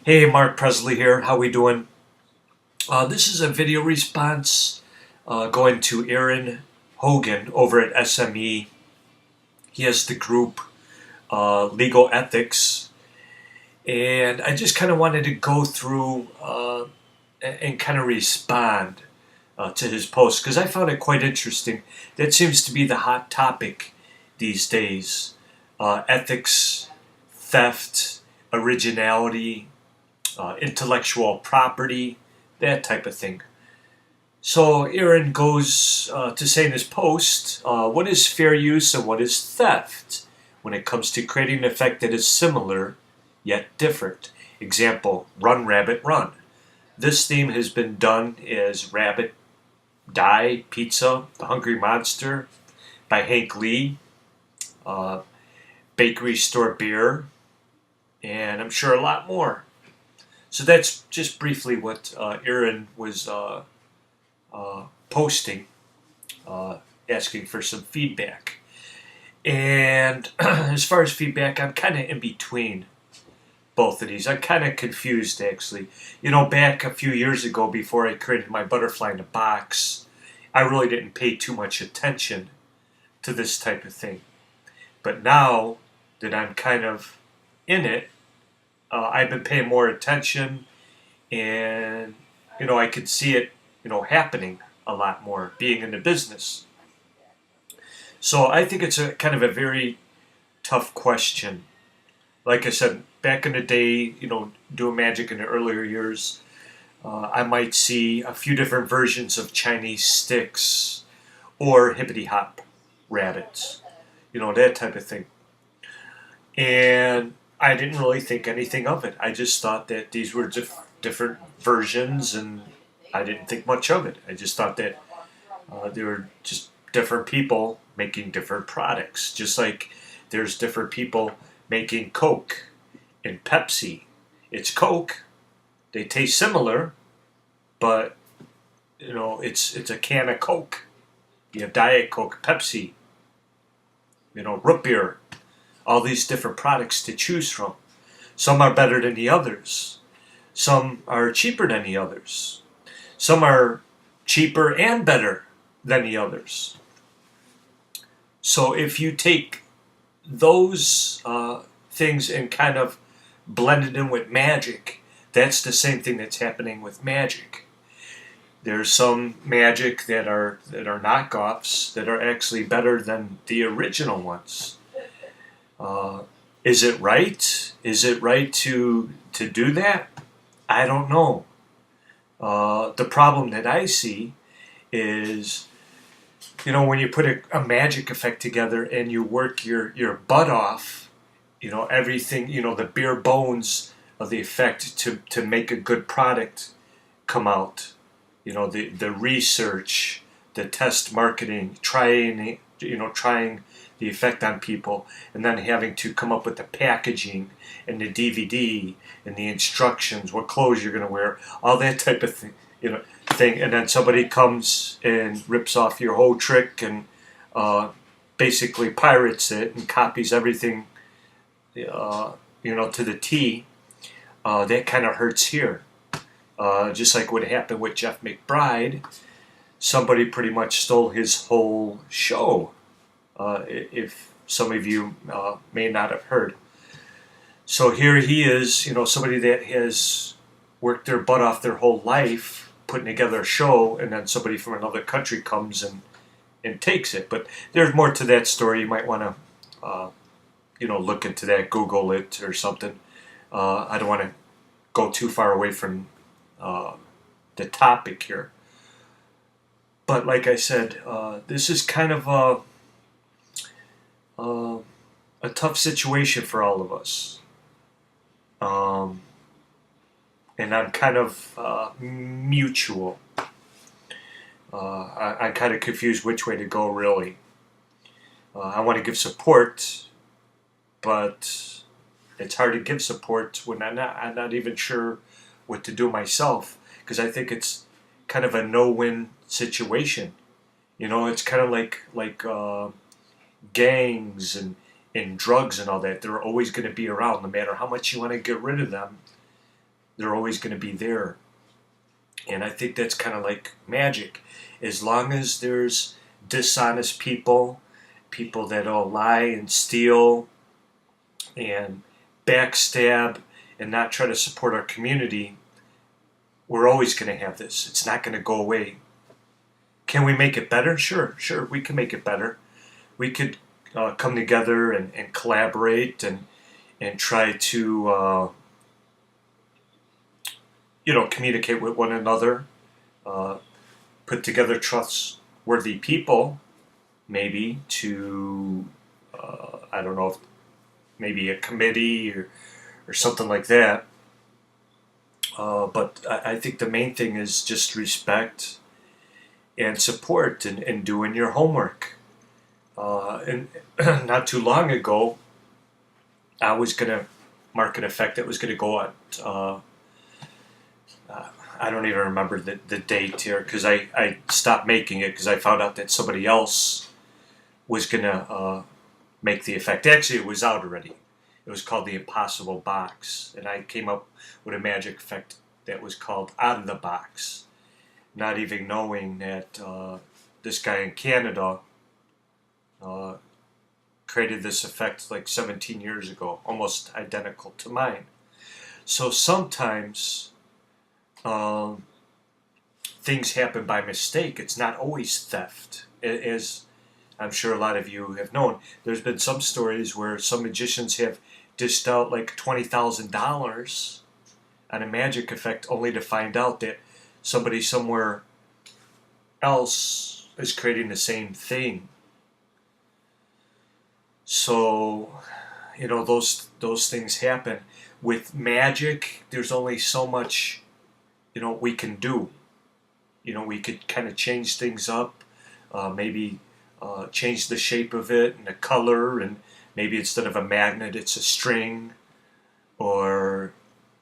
Hey, Mark Presley here. How we doing? This is a video response going to Aaron Hogan over at SME. He has the group Legal Ethics, and I just kind of wanted to go through and kind of respond to his post because I found it quite interesting. That seems to be the hot topic these days: ethics, theft, originality, intellectual property, that type of thing. So Aaron goes to say in his post, what is fair use and what is theft when it comes to creating an effect that is similar yet different? Example, run, rabbit, run. This theme has been done as Rabbit, Die, Pizza, The Hungry Monster by Hank Lee, Bakery Store Beer, and I'm sure a lot more. So that's just briefly what Aaron was posting, asking for some feedback. And as far as feedback, I'm kind of in between both of these. I'm kind of confused, actually. You know, back a few years ago, before I created my butterfly in a box, I really didn't pay too much attention to this type of thing. But now that I'm kind of in it, I've been paying more attention, and I could see it, happening a lot more, being in the business. So I think it's a kind of a very tough question. Like I said, back in the day, doing magic in the earlier years, I might see a few different versions of Chinese sticks or hippity hop rabbits, that type of thing. And I didn't really think anything of it. I just thought that these were different versions, and I didn't think much of it. I just thought that they were just different people making different products. Just like there's different people making Coke and Pepsi. It's Coke. They taste similar, but it's a can of Coke. You have Diet Coke, Pepsi, root beer. All these different products to choose from. Some are better than the others. Some are cheaper than the others. Some are cheaper and better than the others. So if you take those things and kind of blend it in with magic, that's the same thing that's happening with magic. There's some magic that are knockoffs that are actually better than the original ones. Is it right? Is it right to do that? I don't know. The problem that I see is, when you put a magic effect together and you work your butt off, everything, the bare bones of the effect to make a good product come out. The research, the test marketing, trying the effect on people, and then having to come up with the packaging and the DVD and the instructions, what clothes you're going to wear, all that type of thing, and then somebody comes and rips off your whole trick and basically pirates it and copies everything, to the T. That kind of hurts here. Just like what happened with Jeff McBride, somebody pretty much stole his whole show. If some of you may not have heard. So here he is, somebody that has worked their butt off their whole life, putting together a show, and then somebody from another country comes and takes it. But there's more to that story. You might want to, look into that, Google it or something. I don't want to go too far away from the topic here. But like I said, this is kind of a tough situation for all of us. And I'm kind of mutual. I'm kind of confused which way to go, really. I want to give support, but it's hard to give support when I'm not even sure what to do myself, because I think it's kind of a no-win situation. It's kind of like gangs and drugs and all that. They're always going to be around no matter how much you want to get rid of them. They're always going to be there. And I think that's kind of like magic. As long as there's dishonest people, people that all lie and steal and backstab and not try to support our community, we're always going to have this. It's not going to go away. Can we make it better? Sure, we can make it better. We could come together and collaborate and try to communicate with one another, put together trustworthy people, maybe to I don't know, maybe a committee or something like that. But I think the main thing is just respect and support and doing your homework. And not too long ago, I was going to mark an effect that was going to go out. I don't even remember the date here because I stopped making it because I found out that somebody else was going to make the effect. Actually, it was out already. It was called the Impossible Box. And I came up with a magic effect that was called Out of the Box. Not even knowing that this guy in Canada created this effect like 17 years ago, almost identical to mine. So sometimes things happen by mistake. It's not always theft. As I'm sure a lot of you have known, there's been some stories where some magicians have dished out like $20,000 on a magic effect only to find out that somebody somewhere else is creating the same thing. So, those things happen. With magic, there's only so much, we can do. We could kind of change things up, maybe change the shape of it and the color, and maybe instead of a magnet, it's a string, or,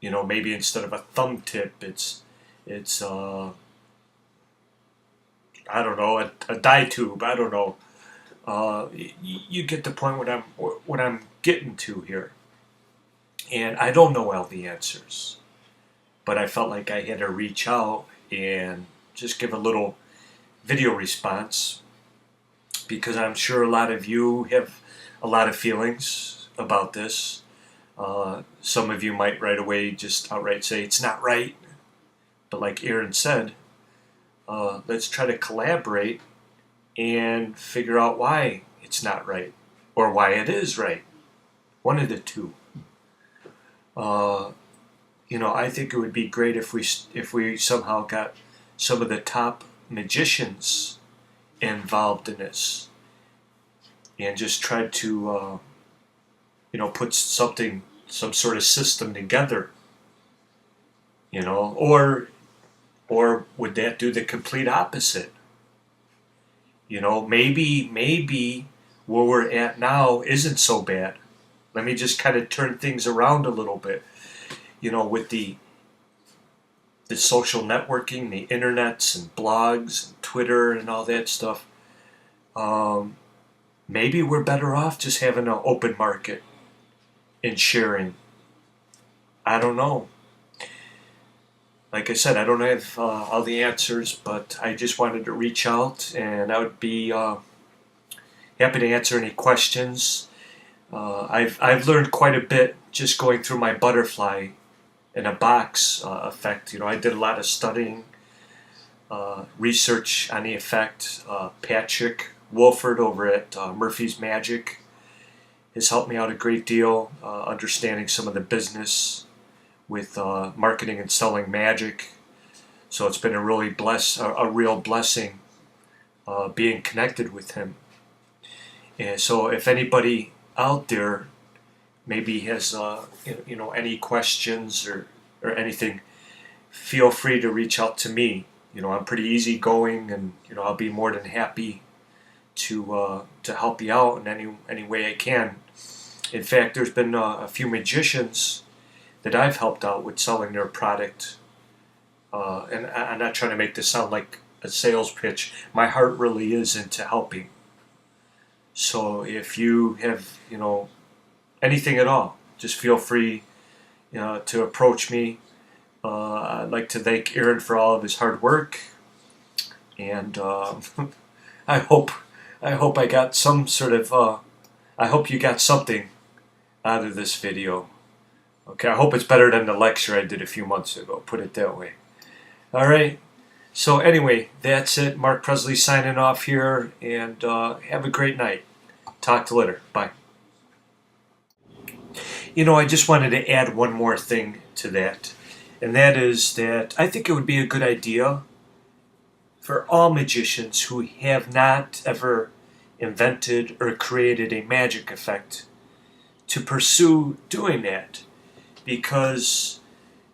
maybe instead of a thumb tip, it's I don't know, a dye tube. I don't know. You get the point what I'm getting to here. And I don't know all the answers, but I felt like I had to reach out and just give a little video response because I'm sure a lot of you have a lot of feelings about this. Some of you might right away just outright say it's not right. But like Aaron said, let's try to collaborate and figure out why it's not right or why it is right. One of the two. I think it would be great if we somehow got some of the top magicians involved in this and just tried to put some sort of system together. Or would that do the complete opposite? Maybe where we're at now isn't so bad. Let me just kind of turn things around a little bit. With the social networking, the internets and blogs and Twitter and all that stuff, maybe we're better off just having an open market and sharing. I don't know. Like I said, I don't have all the answers, but I just wanted to reach out, and I would be happy to answer any questions. I've learned quite a bit just going through my butterfly in a box effect. I did a lot of studying, research on the effect. Patrick Wolford over at Murphy's Magic has helped me out a great deal, understanding some of the business with marketing and selling magic. So it's been a real blessing being connected with him. And so if anybody out there maybe has any questions or anything, feel free to reach out to me. I'm pretty easygoing, and I'll be more than happy to help you out in any way I can. In fact, there's been a few magicians that I've helped out with selling their product, and I'm not trying to make this sound like a sales pitch. My heart really is into helping. So if you have anything at all, just feel free to approach me. I'd like to thank Aaron for all of his hard work, and I hope I got some sort of I hope you got something out of this video. Okay, I hope it's better than the lecture I did a few months ago, put it that way. All right, so anyway, that's it. Mark Presley signing off here, and have a great night. Talk to you later. Bye. You know, I just wanted to add one more thing to that, and that is that I think it would be a good idea for all magicians who have not ever invented or created a magic effect to pursue doing that, because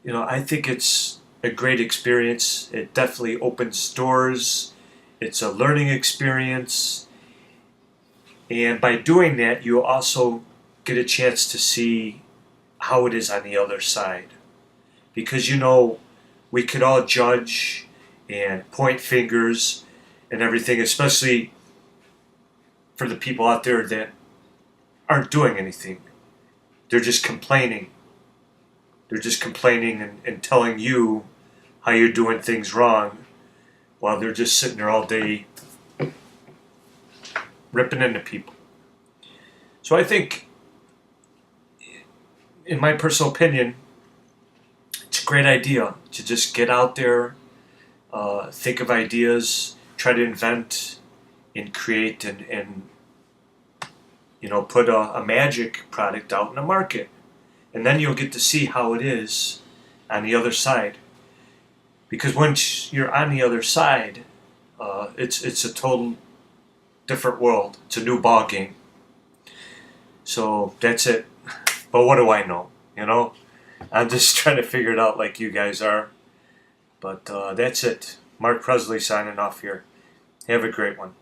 I think it's a great experience. It definitely opens doors. It's a learning experience, and by doing that you also get a chance to see how it is on the other side, because we could all judge and point fingers and everything, especially for the people out there that aren't doing anything. They're just complaining. They're just complaining and telling you how you're doing things wrong, while they're just sitting there all day ripping into people. So I think, in my personal opinion, it's a great idea to just get out there, think of ideas, try to invent and create and put a magic product out in the market. And then you'll get to see how it is on the other side. Because once you're on the other side, it's a total different world. It's a new ball game. So that's it. But what do I know? I'm just trying to figure it out like you guys are. But that's it. Mark Presley signing off here. Have a great one.